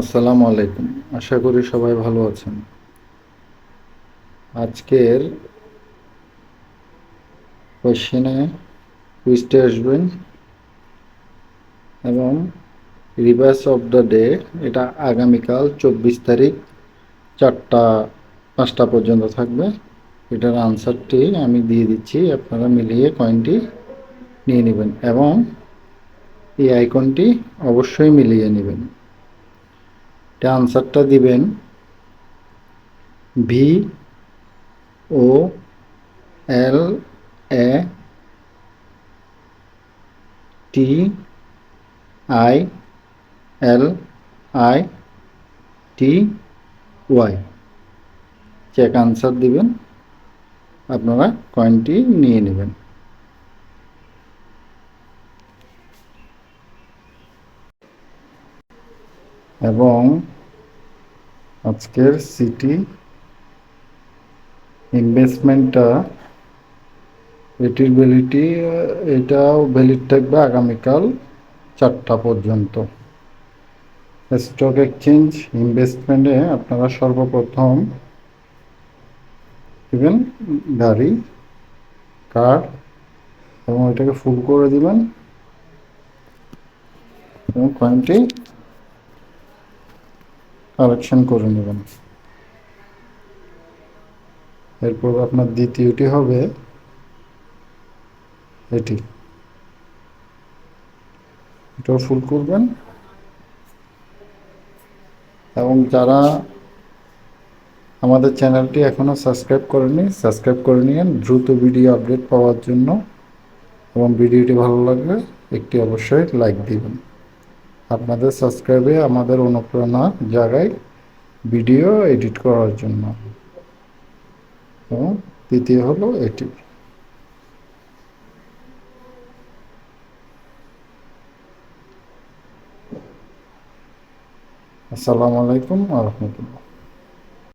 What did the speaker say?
আসসালামু আলাইকুম। আশা করি সবাই ভালো আছেন। আজকের কোয়েশ্চেনে কুইজটে আসবেন এবং রিভার্স অফ দ্য ডে এটা আগামীকাল 24 তারিখ 4টা 5টা পর্যন্ত থাকবে। এটার আনসারটি আমি দিয়ে দিচ্ছি, আপনারা মিলিয়ে কয়েনটি নিয়ে নেবেন এবং এই আইকনটি অবশ্যই মিলিয়ে নেবেন। এটা আনসারটা দিবেন VOLATILITY। চেক আনসার দিবেন, আপনারা কয়েনটি নিয়ে নেবেন। এবং আজকের সিটি ইনভেস্টমেন্টটা এটির ভ্যালিডিটি এটাও ভ্যালিড থাকবে আগামীকাল 4টা পর্যন্ত। স্টক এক্সচেঞ্জ ইনভেস্টমেন্টে আপনারা সর্বপ্রথম দিবেন গাড়ি কার্ড এবং এটাকে ফুল করে দিবেন এবং কয়েনটি কালেকশন করে নেবেন। এরপর আপনার দ্বিতীয়টি হবে এটাও ফুল করবেন এবং যারা আমাদের চ্যানেলটি এখনও সাবস্ক্রাইব করেনি সাবস্ক্রাইব করে নিন দ্রুত ভিডিও আপডেট পাওয়ার জন্য। এবং ভিডিওটি ভালো লাগলে একটি অবশ্যই লাইক দিবেন। আপনাদের সাবস্ক্রাইবে আমাদের অনুপ্রেরণা জাগায় ভিডিও এডিট করার জন্য। এবং তৃতীয় হলো এটি। আসসালামু আলাইকুম ওয়া রাহমাতুল্লাহ।